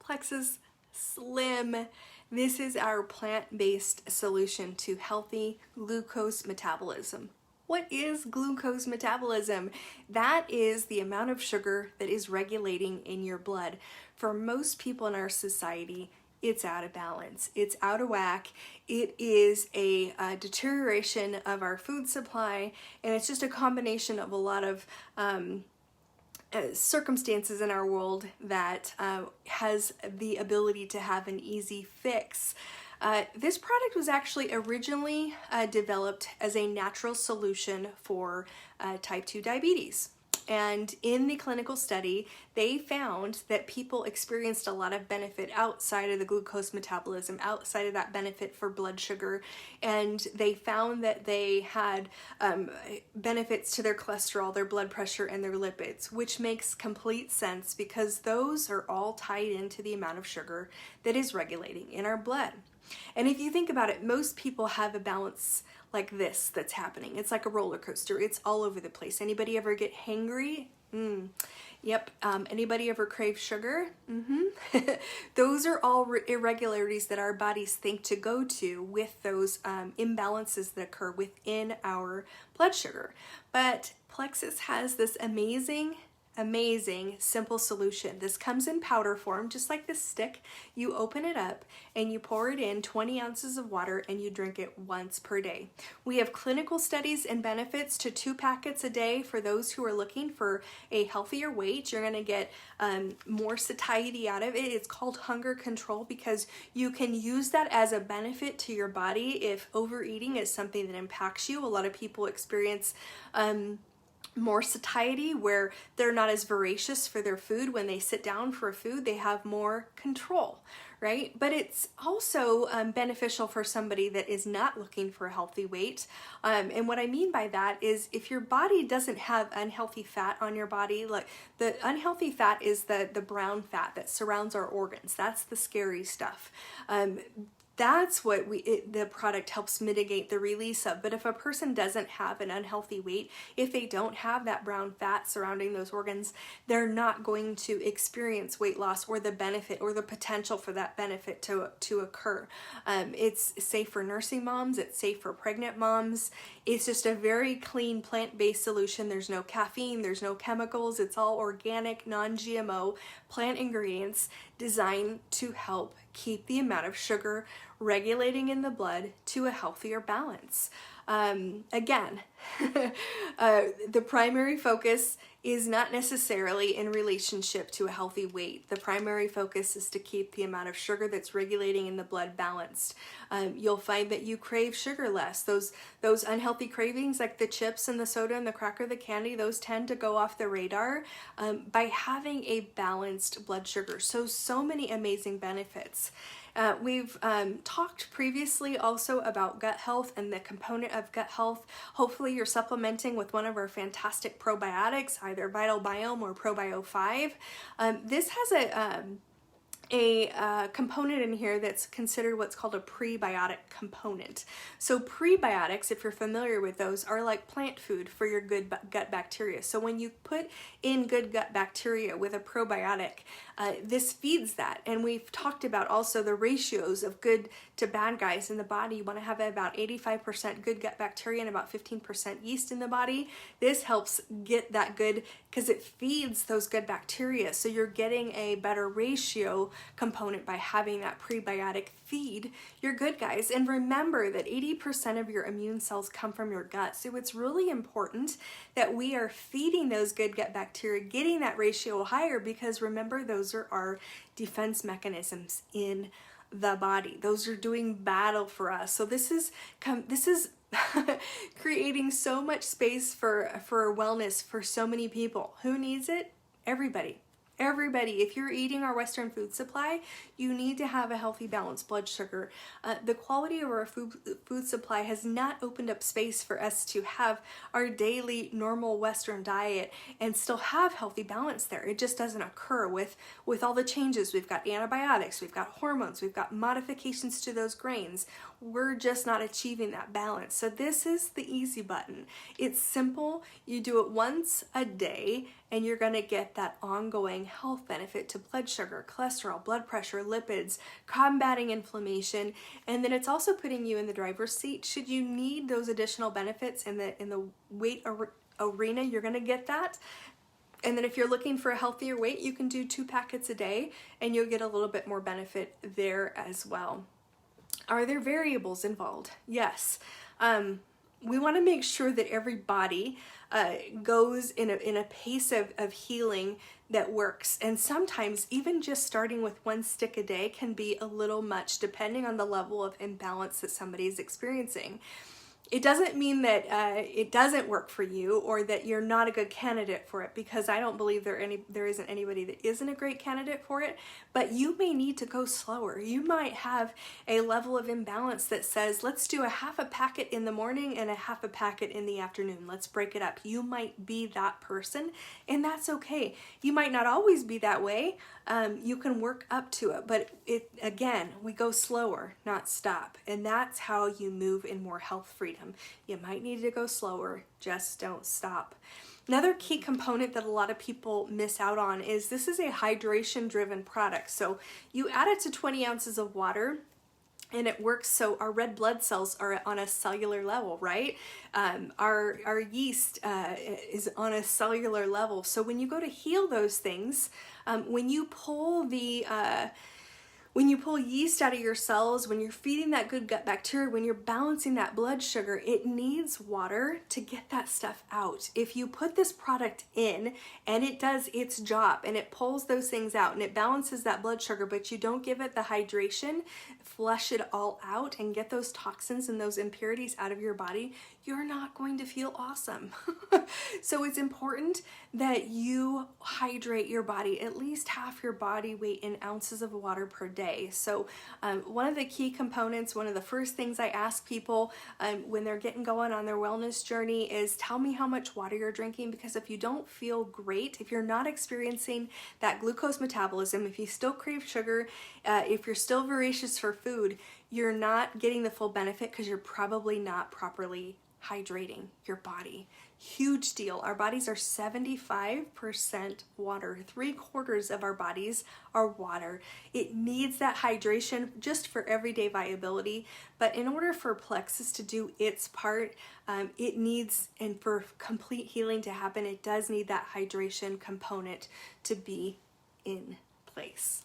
Plexus Slim. This is our plant-based solution to healthy glucose metabolism. What is glucose metabolism? That is the amount of sugar that is regulating in your blood. For most people in our society, it's out of balance. It's out of whack. It is a deterioration of our food supply, and it's just a combination of a lot of circumstances in our world that has the ability to have an easy fix. This product was actually originally developed as a natural solution for type 2 diabetes. And in the clinical study, they found that people experienced a lot of benefit outside of the glucose metabolism, outside of that benefit for blood sugar. And they found that they had benefits to their cholesterol, their blood pressure, and their lipids, which makes complete sense because those are all tied into the amount of sugar that is regulating in our blood. And if you think about it, most people have a balance like this that's happening. It's like a roller coaster. It's all over the place. Anybody ever get hangry? Yep. Anybody ever crave sugar? Those are all irregularities that our bodies think to go to with those imbalances that occur within our blood sugar. But Plexus has this amazing simple solution. This comes in powder form, just like this stick. You open it up and you pour it in 20 ounces of water and you drink it once per day. We have clinical studies and benefits to 2 packets a day for those who are looking for a healthier weight. You're going to get more satiety out of it. It's called hunger control because you can use that as a benefit to your body if overeating is something that impacts you. A lot of people experience more satiety where they're not as voracious for their food. When they sit down for food, they have more control, right? But it's also beneficial for somebody that is not looking for a healthy weight. And what I mean by that is if your body doesn't have unhealthy fat on your body, like the unhealthy fat is the brown fat that surrounds our organs. That's the scary stuff. That's what the product helps mitigate the release of. But if a person doesn't have an unhealthy weight, if they don't have that brown fat surrounding those organs, they're not going to experience weight loss or the benefit or the potential for that benefit to occur. It's safe for nursing moms. It's safe for pregnant moms. It's just a very clean plant-based solution. There's no caffeine. There's no chemicals. It's all organic, non-GMO plant ingredients designed to help keep the amount of sugar regulating in the blood to a healthier balance. Again, the primary focus is not necessarily in relationship to a healthy weight. The primary focus is to keep the amount of sugar that's regulating in the blood balanced. You'll find that you crave sugar less. Those unhealthy cravings like the chips and the soda and the cracker, the candy, those tend to go off the radar by having a balanced blood sugar. So many amazing benefits. We've talked previously also about gut health and the component of gut health. Hopefully you're supplementing with one of our fantastic probiotics, either Vital Biome or Probio 5. This has a component in here that's considered what's called a prebiotic component. So prebiotics, if you're familiar with those, are like plant food for your good gut bacteria. So when you put in good gut bacteria with a probiotic, this feeds that. And we've talked about also the ratios of good to bad guys in the body. You want to have about 85% good gut bacteria and about 15% yeast in the body. This helps get that good because it feeds those good bacteria. So you're getting a better ratio component by having that prebiotic feed your good guys. And remember that 80% of your immune cells come from your gut. So it's really important that we are feeding those good gut bacteria, getting that ratio higher, because remember, those are our defense mechanisms in the body. Those are doing battle for us. So this is creating so much space for wellness for so many people. Who needs it? Everybody. Everybody. If you're eating our Western food supply, you need to have a healthy, balanced blood sugar. The quality of our food supply has not opened up space for us to have our daily normal Western diet and still have healthy balance there. It just doesn't occur with all the changes. We've got antibiotics, we've got hormones, we've got modifications to those grains. We're just not achieving that balance. So this is the easy button. It's simple. You do it once a day and you're going to get that ongoing health benefit to blood sugar, cholesterol, blood pressure, lipids, combating inflammation, and then it's also putting you in the driver's seat. Should you need those additional benefits in the weight arena, you're going to get that. And then if you're looking for a healthier weight, you can do 2 packets a day and you'll get a little bit more benefit there as well. Are there variables involved? Yes. We want to make sure that every body goes in a pace of healing that works. And sometimes even just starting with 1 stick a day can be a little much depending on the level of imbalance that somebody is experiencing. It doesn't mean that it doesn't work for you or that you're not a good candidate for it, because I don't believe there isn't anybody that isn't a great candidate for it, but you may need to go slower. You might have a level of imbalance that says, let's do a half a packet in the morning and a half a packet in the afternoon. Let's break it up. You might be that person, and that's okay. You might not always be that way. You can work up to it, but again, we go slower, not stop. And that's how you move in more health freedom. You might need to go slower, just don't stop. Another key component that a lot of people miss out on is this is a hydration driven product. So you add it to 20 ounces of water and it works so our red blood cells are on a cellular level, right? Our yeast is on a cellular level. So when you go to heal those things, when you pull yeast out of your cells, when you're feeding that good gut bacteria, when you're balancing that blood sugar, it needs water to get that stuff out. If you put this product in and it does its job and it pulls those things out and it balances that blood sugar, but you don't give it the hydration, flush it all out and get those toxins and those impurities out of your body, you're not going to feel awesome. So it's important that you hydrate your body, at least half your body weight in ounces of water per day. So one of the key components, one of the first things I ask people when they're getting going on their wellness journey is tell me how much water you're drinking, because if you don't feel great, if you're not experiencing that glucose metabolism, if you still crave sugar, if you're still voracious for food, you're not getting the full benefit because you're probably not properly hydrating your body. Huge deal. Our bodies are 75% water. 3/4 of our bodies are water. It needs that hydration just for everyday viability. But in order for Plexus to do its part, it needs, and for complete healing to happen, it does need that hydration component to be in place.